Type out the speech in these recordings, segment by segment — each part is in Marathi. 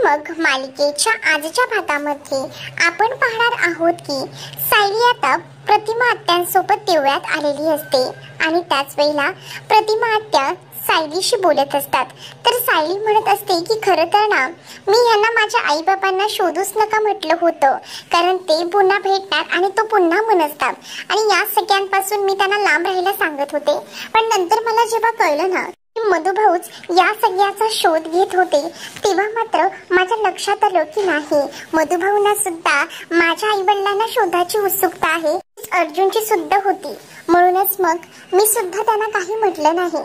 मग मालिकेच्या आजच्या भागामध्ये आपण पाहणार आहोत की सायली आता प्रतिमा आत्यांसोबत देवळात आलेली असते आणि त्याच वेळेला प्रतिमा आत्या सायलीशी बोलत असतात। तर सायली म्हणत असते की खरं तर ना मी यांना माझ्या आई बाबांना शोधूच नका म्हटलं होतं, कारण ते पुन्हा भेटणार आणि तो पुन्हा मनसतात आणि या सगळ्यांपासून मी त्यांना लांब राहायला सांगत होते। पण नंतर मला जेव्हा कळलं ना मधुभाऊच या सगळ्याचा शोध घेत होते तेव्हा मात्र माझ्या लक्षात आलं की नाही, मधुभाऊंना सुद्धा माझ्या आई वडिलांना शोधाची उत्सुकता आहे, अर्जुनची सुद्धा होती। म्हणूनच मग मी सुद्धा त्यांना काही म्हटलं नाही।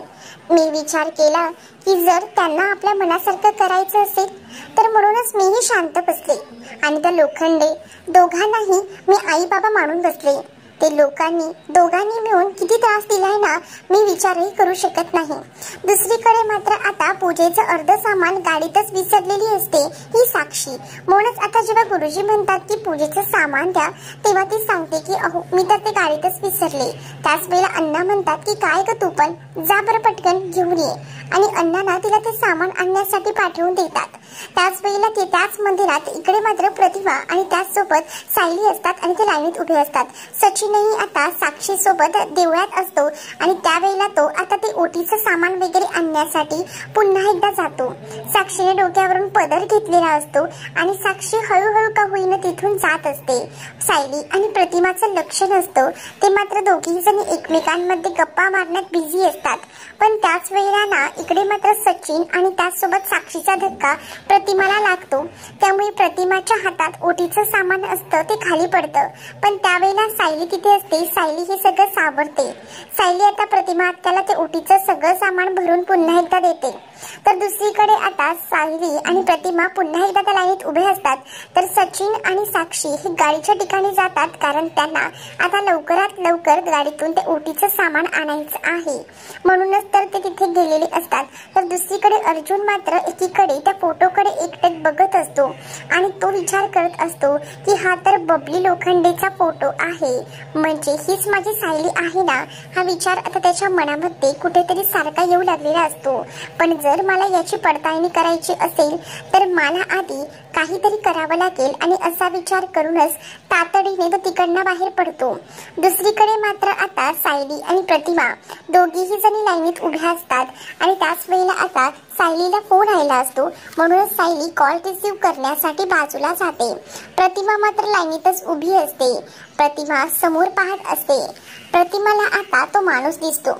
मी विचार केला की जर त्यांना आपल्या मनासारखं करायचं असेल तर म्हणूनच मीही शांत बसले आणि त्या लोखंडे दोघांनाही मी आई बाबा मानून बसले। ते लोकांनी दोघांनी मिळून किती त्रास दिलाय ना मी विचारही करू शकत नाही। दुसरीकडे मात्र आता पूजेचं अर्ध सामान गाडीतच विसरलेली असते ही साक्षी। म्हणूनच आता जेव्हा गुरुजी म्हणतात की पूजेचं सामान द्या तेव्हा ती सांगते की अहो मी तर ते गाडीतच विसरले। त्याच वेळेला अण्णा म्हणतात की काय ग तू पण जा बरं पटकन घेऊन ये, आणि अण्णांना तिला ते सामान आणण्यासाठी पाठवून देतात। त्याच वेळेला ते त्याच मंदिरात इकडे मात्र प्रतिभा आणि त्याचसोबत सायली असतात आणि ते लाईनीत उभे असतात। सचिनही आता साक्षी सोबत देवळात असतो आणि त्यावेळेला तो आता ते ओटीचं सामान वगैरे आणण्यासाठी पुन्हा एकदा जातो। साक्षीने डोक्यावरून पदर घेतलेला असतो आणि साक्षी हळूहळू का होईना तिथून जात असते। सायली आणि प्रतिमाचं लक्ष नसतं, ते मात्र दोघीही जण एकमेकांमध्ये गप्पा मारण्यात बिझी असतात। पण त्याच वेळेला ना इकडे मात्र सचिन आणि त्याचसोबत साक्षीचा धक्का प्रतिमाला लागतो, त्यामुळे प्रतिमाच्या हातात ओटीचं सामान असतं ते खाली पडतं। पण त्यावेळेला सायली तिथे असते, सायली हे सगळं सावरते। सायली आता प्रतिमा आत्याला ते ओटीचं सगळं सामान भरून पुन्हा एकदा देते। तर दुसरीकडे आता सायली आणि प्रतिमा पुन्हा एकदा त्या लाईनीत उभे असतात। तर सचिन आणि साक्षी हे गाडीच्या ठिकाणी जातात, कारण त्यांना आता लवकरात लवकर गाडीतून ते ओटीचं सामान आणायचं आहे, म्हणूनच तर ते तिथे गेलेले असतात। तर दुसरीकडे अर्जुन मात्र एकीकडे त्या फोटोकडे एकटक बघत असतो आणि तो विचार करत असतो की हा तर बबली लोखंडेचा फोटो आहे, म्हणजे हीच माझी सायली आहे ना। हा विचार आता त्याच्या मनामध्ये कुठेतरी सारखा येऊ लागलेला असतो। पण जर मला याची पडताळणी करायची असेल तर मला आधी काहीतरी करावं लागेल आणि असा विचार करूनच तातडीने तो तिकडनं बाहेर पडतो। दुसरीकडे मात्र आता सायली आणि प्रतिमा दोघीही जणी लाईनीत उभ्या असतात आणि त्याच वेळेला आता सायलीला फोन आलेला असतो, म्हणूनच सायली कॉल रिसीव्ह करण्यासाठी बाजूला जाते। प्रतिमा मात्र लाईनीतच उभी असते। प्रतिमा समोर पाहत असते। प्रतिमाला आता तो माणूस दिसतो,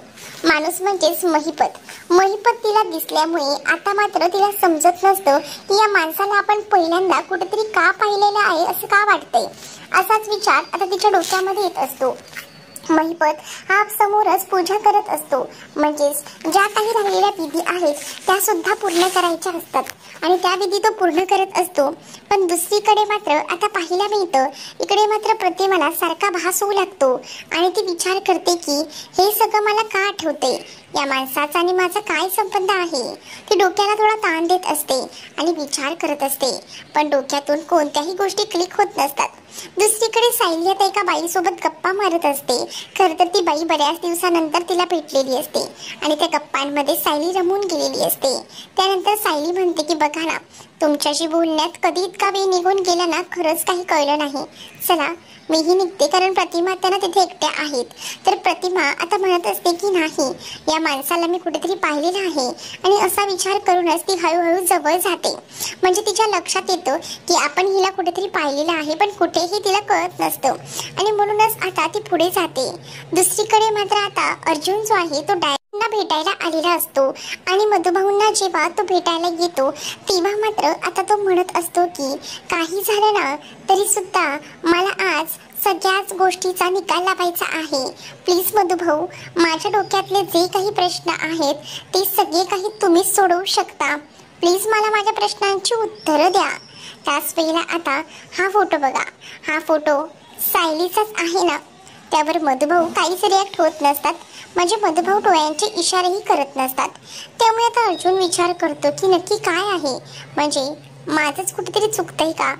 माणूस म्हणजेच महिपत। महिपत तिला दिसल्यामुळे आता मात्र तिला समजत नसतं की या माणसाला आपण पहिल्यांदा कुठेतरी का पाहिलेलं आहे, असं का वाटतंय। असाच विचार आता तिच्या डोक्यामध्ये येत असतो। महिपत हा समोरच पूजा करत असतो, म्हणजेच ज्या काही राहिलेल्या विधी आहेत त्या सुद्धा पूर्ण करायच्या असतात आणि त्या विधी तो पूर्ण करत असतो। पण दुसरीकडे मात्र आता पाहायला मिळतं इकडे मात्र प्रतिमाला सारखा भास होऊ लागतो आणि ती विचार करते की हे सगळं मला का आठवते, या माणसाचा आणि माझा काय संबंध आहे। ती डोक्याला थोडा ताण देत असते आणि विचार करत असते, पण डोक्यातून कोणत्याही गोष्टी क्लिक होत नसतात। दुसरीकडे सायली आता एका बाईसोबत गप्पा मारत असते। खरं तर ती बाई बऱ्याच दिवसानंतर तिला भेटलेली असते आणि त्या गप्पांमध्ये सायली रमून गेलेली असते। त्यानंतर सायली म्हणते की बघा ना, तुमच्याशी बोलण्यात कधी इतका वेळ निघून गेला ना खरंच काही कळलं नाही। चला मीही निघते, कारण प्रतिमा त्यांना तिथे एकट्या आहेत। तर प्रतिमा आता म्हणत असते की नाही, या माणसाला मी कुठेतरी पाहिलेलं आहे आणि असा विचार करूनच ती हळूहळू जवळ जाते। म्हणजे तिच्या लक्षात येतं की आपण हिला कुठेतरी पाहिलेलं आहे, पण कुठेही तिला कळत नसतं आणि म्हणूनच आता ती पुढे जाते। दुसरीकडे मात्र आता अर्जुन जो आहे तो डायरेक्टला भेटायला आलेला असतो आणि मधुभाऊंना जेव्हा तो भेटायला येतो तेव्हा मात्र आता तो म्हणत असतो की काही झालं ना तरी सुद्धा मला आज सगळ्याच गोष्टीचा निकाल लावायचा आहे। प्लीज मधुभाऊ, माझ्या डोक्यातले जे काही प्रश्न आहेत ते सगळे काही तुम्हीच सोडवू शकता। प्लीज मला माझ्या प्रश्नांची उत्तरं द्या। त्याच वेळेला आता हा फोटो बघा, हा फोटो सायलीचाच आहे ना। त्यावर मधुभाऊ काहीच रिॲक्ट होत नसतात, म्हणजे मधुभाऊ डोळ्यांचे इशारेही करत नसतात। त्यामुळे आता अर्जुन विचार करतो की नक्की काय आहे, म्हणजे माझंच कुठेतरी चुकतंय का।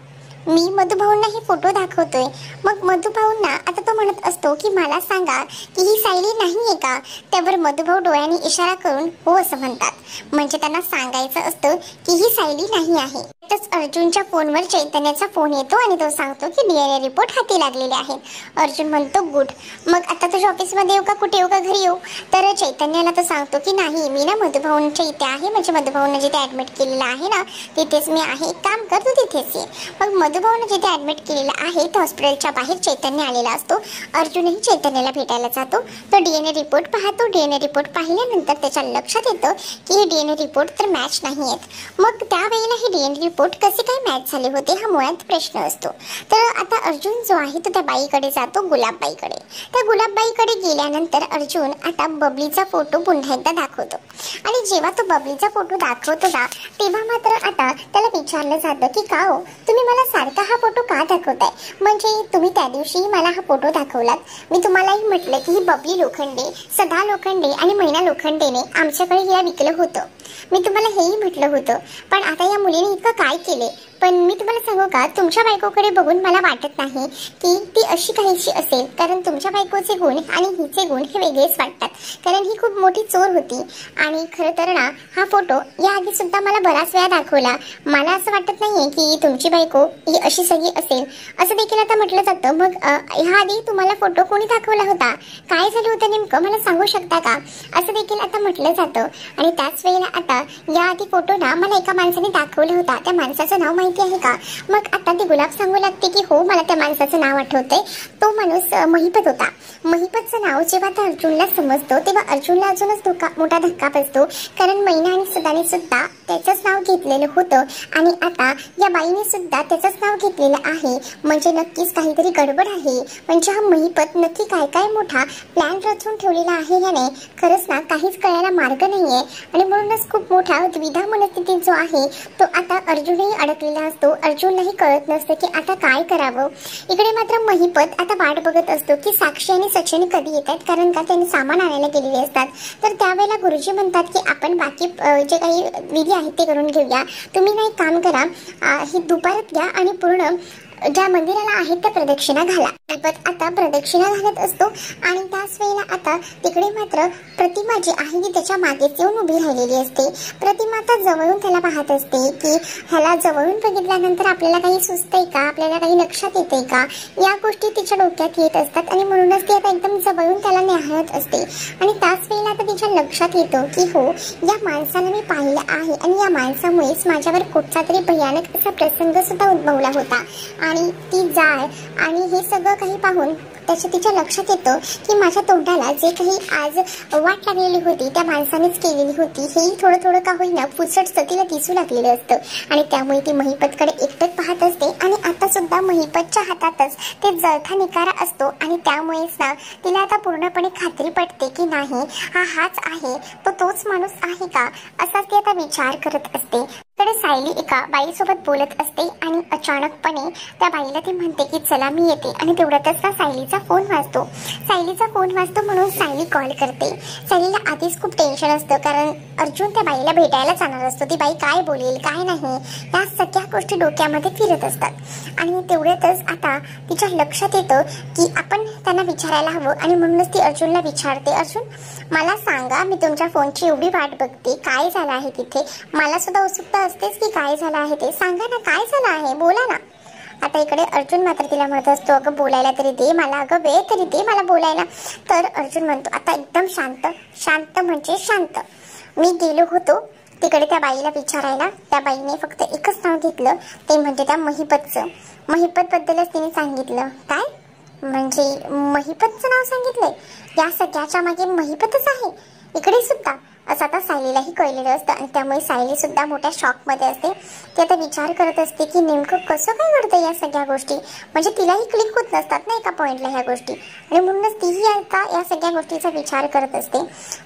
मी मधुभाऊंना हे फोटो दाखवतोय, मग मधुभाऊंना आता तो म्हणत असतो की मला सांगा की ही सायली नाहीये का। त्यावर मधुभाऊ डोळ्यांनी इशारा करून हो असं म्हणतात, म्हणजे त्यांना सांगायचं असतं की ही सायली नाही आहे। तसंच अर्जुनच्या फोनवर चैतन्याचा फोन येतो आणि तो सांगतो की DNA रिपोर्ट हाती लागलेले आहेत। अर्जुन म्हणतो गुड, मग आता तुझ्या ऑफिसमध्ये येऊ का, कुठे येऊ का, घरी येऊ? तर चैतन्याला तो सांगतो की नाही, मी ना मधुभाऊंच्या इथे आहे, म्हणजे मधुभाऊंना जिथे ॲडमिट केलेलं आहे ना तिथेच मी आहे, एक काम कर तू तिथेच ये। मग मधुभाऊंना जिथे ॲडमिट केलेलं आहे त्या हॉस्पिटलच्या बाहेर चैतन्य आलेला असतो। अर्जुनही चैतन्याला भेटायला जातो। तो DNA रिपोर्ट पाहतो। DNA रिपोर्ट पाहिल्यानंतर त्याच्या लक्षात येतं की हे DNA रिपोर्ट तर मॅच नाही आहेत। मग त्यावेळेला हे DNA रिपोर्ट कसे काय मॅच झाले होते हा मुळात प्रश्न असतो। तर आता अर्जुन जो आहे तो त्या बाईकडे जातो, गुलाबबाईकडे। त्या गुलाबबाईकडे गेल्यानंतर अर्जुन आता बबलीचा फोटो पुन्हा एकदा दाखवतो आणि जेव्हा तो बबलीचा फोटो दाखवतो ना तेव्हा मात्र आता त्याला विचारलं जातं की का हो तुम्ही मला सारखा हा फोटो का दाखवताय, म्हणजे तुम्ही त्या दिवशी मला हा फोटो दाखवलात, मी तुम्हालाही म्हटलं की ही बबली लोखंडे, सदा लोखंडे आणि मैना लोखंडेने आमच्याकडे हिला विकलं होतं, मी तुम्हाला हेही म्हटलं होतं, पण आता या मुलीने इतकं काय केले। पण मी तुम्हाला सांगू का, तुमच्या बायकोकडे बघून मला वाटत नाही की ती अशी काहीशी असेल, कारण तुमच्या बायकोचे गुण आणि हिचे गुण हे वेगळेच वाटतात, कारण ही खूप मोठी चोर होती। आणि खरं तर ना हा फोटो याआधी सुद्धा मला बराच वेळा दाखवला, मला असं वाटत नाहीये की तुमची बायको ही अशी सगळी असेल असं देखील आता म्हटलं जातं। मग ह्याआधी तुम्हाला फोटो कोणी दाखवला होता, काय झालं होतं नेमकं मला सांगू शकता का, असं देखील आता म्हटलं जातं। आणि त्याच वेळेला आता याआधी फोटो ना मला एका माणसाने दाखवला होता, त्या माणसाचं नाव माहिती आहे का? मग आता ती गुलाब सांगू लागते की हो मला त्या माणसाचं नाव आठवतंय, तो माणूस महिपत होता। महिपतचं नाव जेव्हा आता अर्जुनला समजतो तेव्हा अर्जुनला अजूनच मोठा धक्का बसतो, कारण मैना आणि सदाने सुद्धा त्याचंच नाव घेतलेलं होतं आणि आता या बाईने सुद्धा त्याचंच नाव घेतलेलं आहे, म्हणजे नक्कीच काहीतरी गडबड आहे। म्हणजे हा महिपत नक्की काय काय मोठा प्लॅन रचून ठेवलेला आहे याने, खरंच ना काहीच कळायला मार्ग नाहीये। आणि म्हणूनच खूप मोठा द्विधा मनस्थितीत जो आहे तो आता अर्जुनही अडकलेला असतो। अर्जुनलाही कळत नसतं की आता काय करावं। इकडे मात्र महिपत आता वाट बघत असतो की साक्षी आणि सचिन कधी येतात, कारण का त्यांनी सामान आणायला गेलेले असतात। तर त्यावेळेला गुरुजी म्हणतात की आपण बाकी जे काही विधी आहेत ते करून घेऊया, तुम्ही ना एक काम करा, ही दुपारात घ्या आणि पूर्ण ज्या मंदिराला आहेत त्या प्रदक्षिणा घाला। महिपत आता प्रदक्षिणा घालत असतो आणि त्याच वेळेला आता तिकडे मात्र प्रतिमा जी आहे ती त्याच्या मागेच येऊन उभी राहिलेली असते। प्रतिमा आता जवळून त्याला पाहत असते की ह्याला जवळून बघितल्यानंतर आपल्याला काही सुचतंय का, आपल्याला काही लक्षात येते का, या गोष्टी तिच्या डोक्यात येत असतात आणि म्हणूनच ती आता एकदम जवळून त्याला निहाळत असते। आणि त्याच वेळेला आता तिच्या लक्षात येतं की हो या माणसाला मी पाहिलं आहे आणि या माणसामुळेच माझ्यावर कुठचा तरी भयानक असा प्रसंग सुद्धा उद्भवला होता। आणि ती जाळ आणि हे सगळं काही पाहून तिच्या लक्षात येतं की माझ्या तोंडाला जे काही आज वाट लागलेली होती त्या माणसानेच केलेली होती, हेही थोडं थोडं का होईना पुसटचं तिला दिसू लागलेलं असतं। आणि त्यामुळे ती महिपतकडे एकटक पाहत असते आणि आता सुद्धा महिपतच्या हातातच ते जळता निकारा असतो आणि त्यामुळेच ना तिला आता पूर्णपणे खात्री पटते की नाही हा हाच आहे, तो तोच माणूस आहे का, असा ती आता विचार करत असते। कडे सायली एका बाईसोबत बोलत असते आणि अचानकपणे त्या बाईला ती म्हणते की चला मी येते। आणि तेवढ्यातच ना सायलीचा फोन वाजतो म्हणून सायली कॉल करते। सायलीला आधीच खूप टेन्शन असतं, कारण अर्जुन त्या बाईला भेटायला जाणार असतो, ती बाई काय बोलेल काय नाही या सगळ्या गोष्टी डोक्यामध्ये फिरत असतात। आणि तेवढ्यातच आता तिच्या लक्षात येतं की आपण त्यांना विचारायला हवं आणि म्हणूनच ती अर्जुनला विचारते, अर्जुन मला सांगा, मी तुमच्या फोनची एवढी वाट बघते, काय झालं आहे तिथे, मला सुद्धा उत्सुकता असतेच की काय झालं आहे ते, सांगा ना काय झालं आहे, बोला ना। आता इकडे अर्जुन मात्र तिला म्हणत असतो अगं बोलायला तरी दे मला, अगं वेळ तरी दे मला बोलायला। तर अर्जुन म्हणतो आता एकदम शांत म्हणजे शांत, मी गेलो होतो तिकडे त्या बाईला विचारायला, त्या बाईने फक्त एकच नाव घेतलं, ते म्हणजे त्या महिपतचं, महिपत बद्दलच तिने सांगितलं। काय म्हणजे महिपतचं नाव सांगितलंय, या सगळ्याच्या मागे महिपतच आहे इकडे सुद्धा, असं आता सायलीलाही कळलेलं असतं। आणि त्यामुळे सायली सुद्धा मोठ्या शॉकमध्ये असते। ती आता विचार करत असते की नेमकं कसं काय घडतं या सगळ्या गोष्टी, म्हणजे तिलाही क्लिक होत नसतात ना एका पॉईंटला ह्या गोष्टी, आणि म्हणूनच तीही आता या सगळ्या गोष्टीचा विचार करत असते।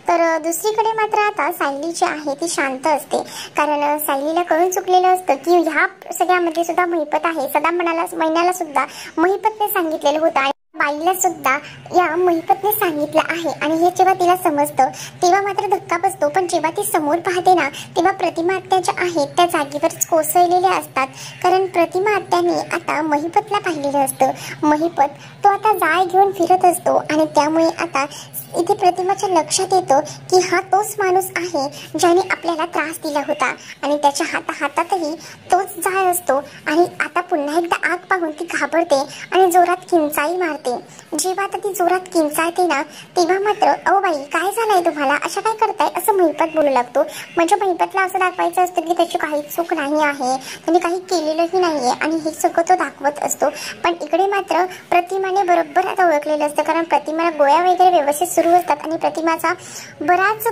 तर दुसरीकडे मात्र आता सायली जी आहे ती शांत असते, कारण सायलीला कळून चुकलेलं असतं की ह्या सगळ्यामध्ये सुद्धा महिपत आहे। सदा मैनाला सुद्धा महिपतने सांगितलेलं होतं बाईला सुद्धा या महिपतने सांगितलं आहे आणि हे जेव्हा तिला समजतं तेव्हा मात्र धक्का बसतो. पण जेव्हा ती समोर पाहते ना तेव्हा प्रतिमा आत्या ज्या आहेत त्या जागेवरच कोसळलेल्या असतात. कारण प्रतिमा आत्याने आता महिपतला पाहिलेलं असतं. महिपत तो आता जाळ घेऊन फिरत असतो आणि त्यामुळे आता इथे प्रतिमाच्या लक्षात येतं की हा तोच माणूस आहे ज्याने आपल्याला त्रास दिला होता आणि त्याच्या हातातही तोच जाळ असतो. आणि आता पुन्हा एकदा आग पाहून ती घाबरते आणि जोरात किंचाळी मारते. जेव्हा आता ती जोरात किंचाळते ना तेव्हा मात्र अहो बाई काय झालंय तुम्हाला, अशा काय करताय असं महिपत बोलू लागतो. म्हणजे महिपतला असं दाखवायचं असतं की त्याची काही चूक नाही आहे, त्यांनी काही केलेलंही नाहीये आणि हे सगळं तो दाखवत असतो. पण इकडे मात्र प्रतिमाने बरोबर आता ओळखलेलं असतं. कारण प्रतिमाला गोळ्या वगैरे व्यवस्थित सुरू असतात आणि प्रतिमाचा बराच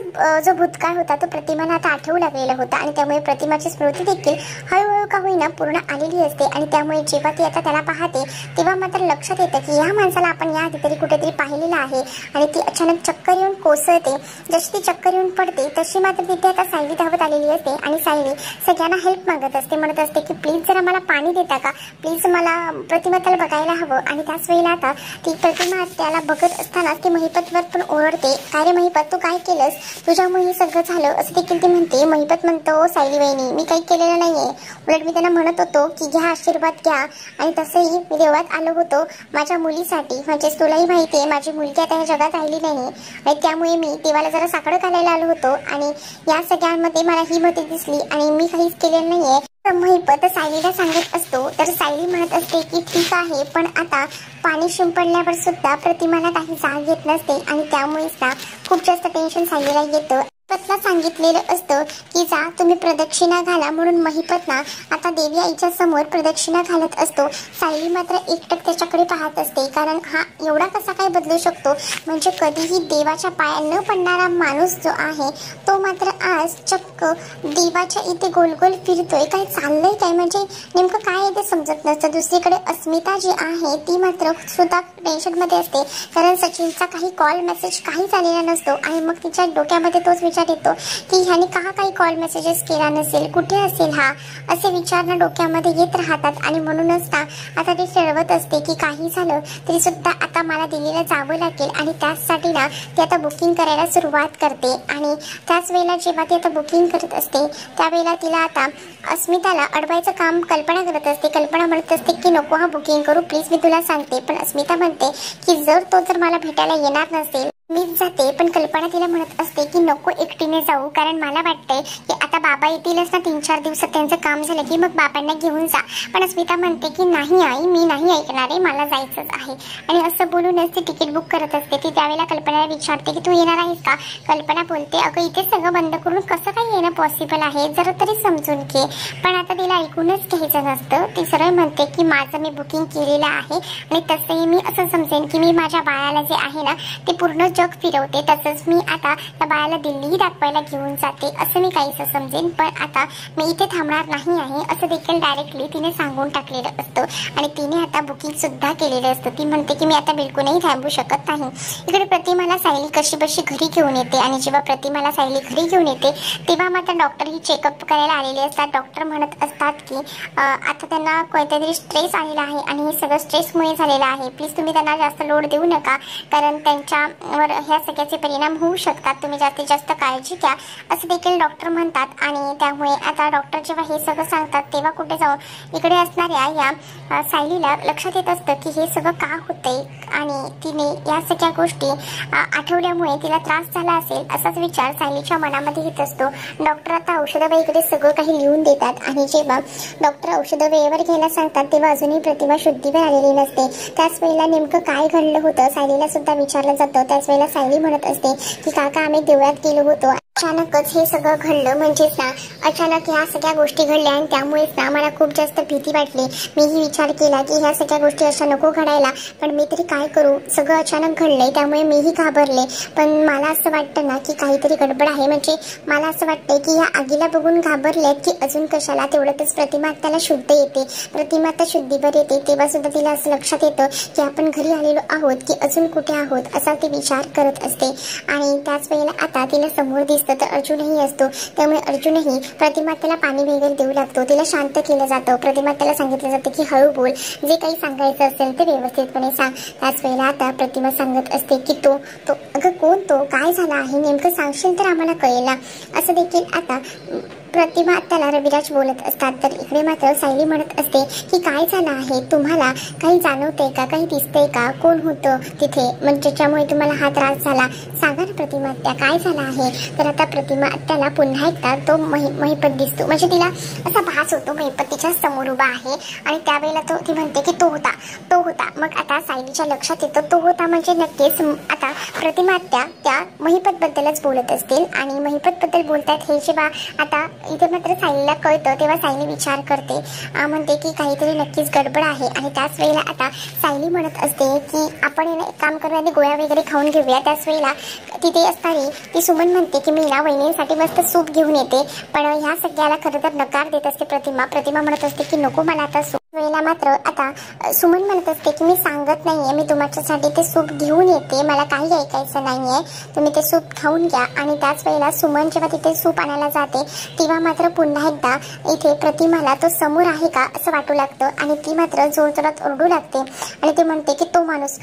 जो भूतकाळ होता तो प्रतिमाला आता आठवू लागलेला होता आणि त्यामुळे प्रतिमाची स्मृती देखील हळूहळू का होईना पूर्ण आलेली असते. आणि त्यामुळे जेव्हा ती आता त्याला पाहते तेव्हा मात्र लक्षात येतं की या माणसाला आपण या आधी तरी कुठेतरी पाहिलेलं आहे. आणि ती अचानक चक्कर येऊन कोसळते. जशी ती चक्कर येऊन पडते तशी मात्र तिथे आता सायली धावत आलेली असते आणि सायली सगळ्यांना हेल्प मागत असते. म्हणत असते की प्लीज जरा मला पाणी देता का, प्लीज मला प्रतिमा त्याला बघायला हवं. आणि त्याच वेळेला आता ती प्रतिमा त्याला बघत असताना ती महिपतवर पण ओरडते, काय रे महिपत तू काय केलंस, तुझ्यामुळे हे सगळं झालं असं देखील ती म्हणते. महिपत म्हणतो सायली वहिनी मी काही केलेलं नाहीये, उलट मी त्यांना म्हणत होतो की घ्या आशीर्वाद घ्या. आणि तसंही मी देवळात आलो होतो माझ्या मुलीसाठी, म्हणजे तुलाही माहिती आहे माझी मुलगी आता या जगात राहिली नाही आणि त्यामुळे मी देवाला जरा साकडं घालायला आलो होतो आणि या सगळ्यांमध्ये मला ही मते दिसली आणि मी काहीच केलेलं नाहीये. महिपत सायलीला सांगत असतो तर सायली म्हणत असते की ठीक आहे, पण आता पाणी शिंपडल्यावर सुद्धा प्रतिमाला काही जाग येत नसते आणि त्यामुळेच ना खूप जास्त टेन्शन सायलीला येतं. महिपतला सांगितलेलं असतं की जा तुम्ही प्रदक्षिणा घाला म्हणून महिपत ना आता देवी आईच्या समोर प्रदक्षिणा घालत असतो. सायली मात्र एकटक त्याच्याकडे पाहत असते कारण हा एवढा कसा काय बदलू शकतो, म्हणजे कधीही देवाच्या पाया न पडणारा माणूस जो आहे तो मात्र आज चक्क देवाच्या इथे गोल गोल फिरतोय. काय चाललंय काय, म्हणजे नेमकं काय आहे ते समजत नसतं. दुसरीकडे अस्मिता जी आहे ती मात्र सुद्धा टेन्शनमध्ये असते कारण सचिनचा काही कॉल मेसेज काहीच आलेला नसतो आणि मग तिच्या डोक्यामध्ये तोच विचार येतो की ह्याने का काही कॉल मेसेजेस केला नसेल, कुठे असेल हा, असे विचार ना डोक्यामध्ये येत राहतात. आणि म्हणूनच ना आता ती ठरवत असते की काही झालं तरी सुद्धा आता मला दिल्लीला जावं लागेल आणि त्याचसाठी ना ती आता बुकिंग करायला सुरुवात करते. आणि त्याच वेळेला जेव्हा ती आता बुकिंग करत असते त्यावेळेला तिला आता अस्मिताला अडवायचं काम कल्पना करत असते. कल्पना म्हणत असते की नको हा बुकिंग करू प्लीज, मी तुला सांगते. पण अस्मिता म्हणते की जर मला भेटायला येणार नसेल मीच जाते. पण कल्पना तिला म्हणत असते की नको एकटीने जाऊ, कारण मला वाटतंय की आता बाबा येतीलच ना 3-4 दिवसात, त्यांचं काम झालं की मग बाबांना घेऊन जा. पण अस्मिता म्हणते की नाही आई मी नाही ऐकणार आहे, मला जायचंच आहे. आणि असं बोलूनच ती तिकीट बुक करत असते. ती त्यावेळेला कल्पनाला विचारते की तू येणार आहेस का. कल्पना बोलते अगं इथे सगळं बंद करून कसं काय येणं पॉसिबल आहे, जरा तरी समजून घे. पण आता तिला ऐकूनच घ्यायचं नसतं. ती सरळ म्हणते की माझं मी बुकिंग केलेलं आहे आणि तसंही मी असं समजेन की मी माझ्या बाळाला जे आहे ना ते पूर्ण जग फिरवते, तसंच मी आता त्या बाळाला दिल्ली दाखवायला घेऊन जाते असं मी काहीसं समजेन. पण आता मी इथे थांबणार नाही आहे असं देखील डायरेक्टली तिने सांगून टाकलेलं असतं आणि तिने आता बुकिंग सुद्धा केलेलं असतं. ती म्हणते की मी आता बिलकुलही थांबू शकत नाही. इकडे प्रतिमाला सायली कशी बशी घरी घेऊन येते आणि जेव्हा प्रतिमाला सायली घरी घेऊन येते तेव्हा मात्र डॉक्टर ही चेकअप करायला आलेले असतात. डॉक्टर म्हणत असतात की आता त्यांना कोणत्यातरी स्ट्रेस आलेला आहे आणि हे सगळं स्ट्रेसमुळे झालेलं आहे, प्लीज तुम्ही त्यांना जास्त लोड देऊ नका कारण त्यांच्यावर ह्या सगळ्याचे परिणाम होऊ शकतात, तुम्ही जास्तीत जास्त काळजी घ्या असं देखील डॉक्टर म्हणतात. आणि त्यामुळे आता डॉक्टर जेव्हा हे सगळं सांगतात तेव्हा कुठे जाऊन इकडे असणाऱ्या या सायलीला लक्षात येत असतं की हे सगळं का होतंय आणि तिने या सगळ्या गोष्टी आठवल्यामुळे तिला त्रास झाला असेल असाच विचार सायलीच्या मनामध्ये येत असतो. डॉक्टर आता औषधं वगैरे सगळं काही लिहून देतात आणि जेव्हा डॉक्टर औषधं वेळेवर घ्यायला सांगतात तेव्हा अजूनही प्रतिमा शुद्धीवर आलेली नसते. त्याच वेळेला नेमकं काय घडलं होतं सायलीला सुद्धा विचारलं जातं. त्याच वेळेला सायली म्हणत असते की काका आम्ही देवळात गेलो होतो, अचानकच हे सगळं घडलं, म्हणजेच ना अचानक ह्या सगळ्या गोष्टी घडल्या आणि त्यामुळेच ना मला खूप जास्त भीती वाटली. मीही विचार केला की ह्या सगळ्या गोष्टी अशा नको घडायला, पण मी तरी काय करू, सगळं अचानक घडलंय त्यामुळे मीही घाबरले. पण मला असं वाटतं ना की काहीतरी गडबड आहे, म्हणजे मला असं वाटतंय की ह्या आगीला बघून घाबरलेत की अजून कशाला. तेवढ्यातच प्रतिमा त्याला शुद्ध येते. प्रतिमा आता शुद्धीवर येते तेव्हा सुद्धा तिला असं लक्षात येतं की आपण घरी आलेलो आहोत की अजून कुठे आहोत असा ती विचार करत असते. आणि त्याच वेळेला आता तिला समोर दिसतं असतं तर अर्जुनही असतो. त्यामुळे अर्जुनही प्रतिमा त्याला पाणी वगैरे देऊ लागतो, तिला शांत केलं जातं. प्रतिमा त्याला सांगितलं जातं की हळू बोल, जे काही सांगायचं असेल ते व्यवस्थितपणे सांग. त्याच वेळेला आता प्रतिमा सांगत असते की तो अगं कोण तो, काय झालं आहे नेमकं सांगशील तर आम्हाला कळेल ना, असं देखील आता प्रतिमा त्याला रविराज बोलत असतात. तर इकडे मात्र सायली म्हणत असते की काय झालं आहे, तुम्हाला काही जाणवतंय का, काही दिसतंय का, कोण होतं तिथे म्हणजे ज्यामुळे तुम्हाला हा त्रास झाला, सांगा ना प्रतिमा त्या, काय झालं आहे. तर आता प्रतिमा त्याला पुन्हा एकदा तो महिपत दिसतो, म्हणजे तिला असा भास होतो महिपत तिच्या समोर उभा आहे आणि त्यावेळेला ती म्हणते की तो होता. मग आता सायलीच्या लक्षात येतं तो होता म्हणजे नक्कीच आता प्रतिमा त्या महिपत बद्दलच बोलत असतील आणि महिपत बद्दल बोलतात हे जेव्हा आता इथे मात्र सायलीला कळतं तेव्हा सायली विचार करते, म्हणते की काहीतरी नक्कीच गडबड आहे. आणि त्याच वेळेला आता सायली म्हणत असते की आपण एक काम करूया आणि गोळ्या वगैरे खाऊन घेऊया. त्याच वेळेला तिथे असणारी ती सुमन म्हणते की मी ना वहिनींसाठी मस्त सूप घेऊन येते, पण ह्या सगळ्याला खरं तर नकार देत असते प्रतिमा म्हणत असते की नको मला आता सूप. वेळेला मात्र आता सुमन म्हणत असते की मी सांगत नाहीये, मी तुमच्यासाठी ते सूप घेऊन येते, मला काही ऐकायचं नाहीये, तुम्ही ते सूप खाऊन घ्या. आणि त्याच वेळेला सुमन जेव्हा तिथे सूप आणायला जाते तेव्हा मात्र पुन्हा एकदा इथे प्रतिमाला तो समोर आहे का असं वाटू लागतं आणि ती मात्र जोरजोरात ओरडू लागते आणि ती म्हणते की तो माणूस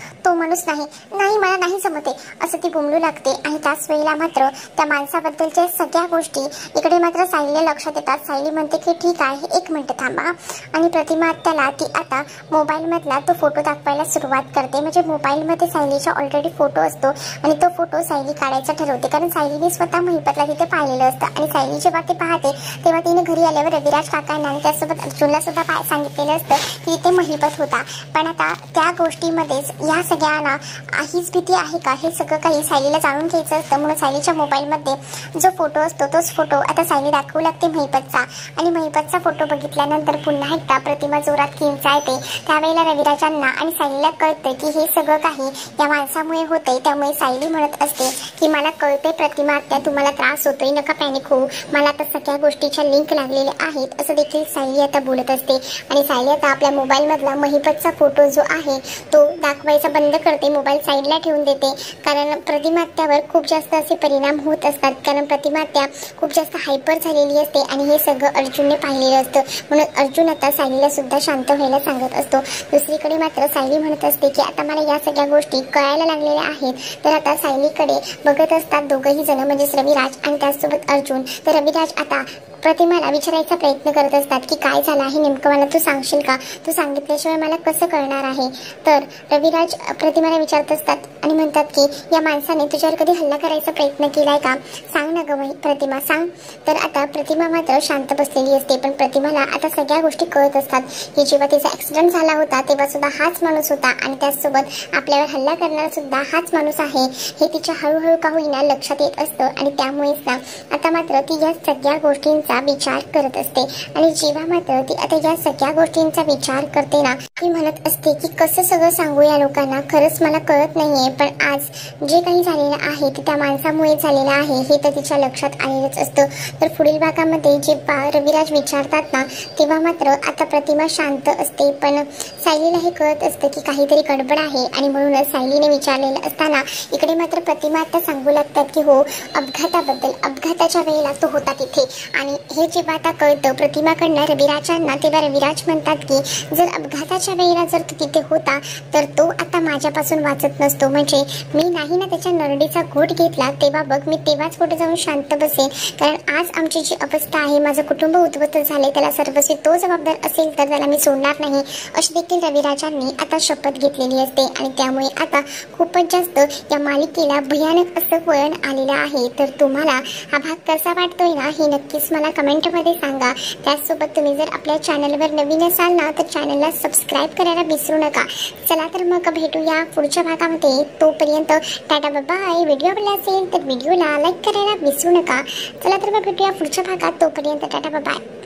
नाही मला नाही जमते असं ती बोंबलू लागते. आणि त्याच वेळेला मात्र त्या माणसाबद्दलच्या सगळ्या गोष्टी इकडे मात्र सायलीला लक्षात येतात. सायली म्हणते की ठीक आहे, एक मिनिट थांबा. आणि प्रतिमा त्याला ती आता मोबाईल मधला तो फोटो दाखवायला सुरुवात करते, म्हणजे मोबाईल मध्ये सायलीचा ऑलरेडी फोटो असतो आणि तो फोटो सायली काढायचा ठरवते, कारण सायलीने स्वतः महिपतला तिथे पाहिलेलं असतं. आणि सायली जेव्हा ते पाहते तेव्हा तिने घरी आल्यावर रविराज काकांना आणि त्यासोबत अर्जुनला सुद्धा सांगितलेलं असतं की तिथे महिपत होता. पण आता त्या गोष्टीमध्येच या सगळ्यांना हीच भीती आहे का हे सगळं काही सायलीला जाणून घ्यायचं असतं. म्हणून सायलीच्या मोबाईलमध्ये जो फोटो असतो तोच फोटो आता सायली दाखवू लागते महिपतचा. आणि महिपतचा फोटो बघितल्यानंतर पुन्हा एकदा प्रतिमा जोरात किंचाळते. त्यावेळेला रविराजांना आणि सायलीला कळतं की हे सगळं काही या माणसामुळे होतंय. त्यामुळे सायली म्हणत असते की मला कळते प्रतिमा आत्या, तुम्हाला त्रास होतोय, नका पॅनिक होऊ, मला आता सगळ्या गोष्टीच्या लिंक लागलेल्या आहेत असं देखील सायली आता बोलत असते. आणि सायली आता आपल्या मोबाईल मधला महिपतचा फोटो जो आहे तो दाखवायचा बंद करते, मोबाईल साईडला ठेवून देते, कारण प्रतिमा आत्यावर खूप जास्त असे परिणाम होत असतात, कारण प्रतिमा आत्या खूप जास्त हायपर झालेली असते आणि हे सगळं अर्जुनने पाहिलेलं असतं. म्हणून अर्जुन आता सायलीला सुद्धा शांत व्हायला सांगत असतो. दुसरीकडे मात्र सायली म्हणत असते की आता मला या सगळ्या गोष्टी कळायला लागलेल्या आहेत. तर आता सायलीकडे बघत असतात दोघंही जण, म्हणजे रविराज आणि त्याचसोबत अर्जुन. तर रविराज आता प्रतिमाला विचारायचा प्रयत्न करत असतात की काय झालं आहे नेमकं, मला तू सांगशील का, तू सांगितल्याशिवाय मला कसं कळणार आहे. तर रविराज प्रतिमाला विचारत असतात आणि म्हणतात की या माणसाने तुझ्यावर कधी हल्ला करायचा प्रयत्न केलाय का, सांग ना गं प्रतिमा सांग. तर आता प्रतिमा मात्र शांत बसलेली असते, पण प्रतिमाला आता सगळ्या गोष्टी कळत असतात की जेव्हा तिचा ऍक्सिडेंट झाला होता तेव्हा सुद्धा हाच माणूस होता आणि त्याचसोबत आपल्यावर हल्ला करणारा सुद्धा हाच माणूस आहे हे तिच्या हळूहळू का होईना लक्षात येत असतं. आणि त्यामुळेच ना आता मात्र ती या सगळ्या गोष्टींचा विचार करत असते. आणि जेव्हा मात्र ती आता या सगळ्या गोष्टींचा विचार करते ना, ती म्हणत असते की कसं सगळं सांगू या लोकांना, खरंच मला कळत नाहीये, पण आज जे काही झालेलं आहे ते त्या माणसामुळे झालेलं आहे हे तर तिच्या लक्षात आलेलंच असतं. तर पुढील भागामध्ये जे रविराज विचारतात ना तेव्हा मात्र आता प्रतिमा शांत असते, पण सायलीला हे कळत असतं की काहीतरी गडबड आहे आणि म्हणूनच सायलीने विचारलेलं असताना इकडे मात्र प्रतिमा आता सांगू लागतात की हो अपघाताच्या वेळेला तो होता तिथे. आणि हे जेव्हा आता कळतं प्रतिमाकडनं रविराजांना तेव्हा रविराज म्हणतात की जर अपघाताच्या वेळेला जर तो तिथे होता तर तो आता माझ्यापासून वाचत नसतो, म्हणजे मी नाही ना त्याच्या नरडीचा घोट घेतला तेव्हा बघ मी तेव्हाच कुठे जाऊन शांत बसेन, कारण आज आमची जी अवस्था आहे, माझं कुटुंब उद्ध्वस्त झाले, त्याला सर्वस्वी तो जबाबदार असेल तर त्याला मी सोडणार नाही अशी देखील रविराजांनी आता शपथ घेतलेली असते. आणि त्यामुळे आता खूपच जास्त या मालिकेला भयानक असं वळण आलेलं आहे. तर तुम्हाला हा भाग कसा वाटतोय ना हे नक्कीच मला कमेंटमध्ये सांगा. त्याचसोबत तुम्ही जर आपल्या चॅनलवर नवीन असाल ना तर चॅनलला सबस्क्राईब करायला विसरू नका. चला तर मग भेटूया पुढच्या भागामध्ये, तोपर्यंत टाटा बाय. व्हिडिओ आवडला असेल तर व्हिडिओला लाईक करायला विसरू नका. चला तर मग भेटूया पुढच्या भागात, तोपर्यंत टाटा बाय.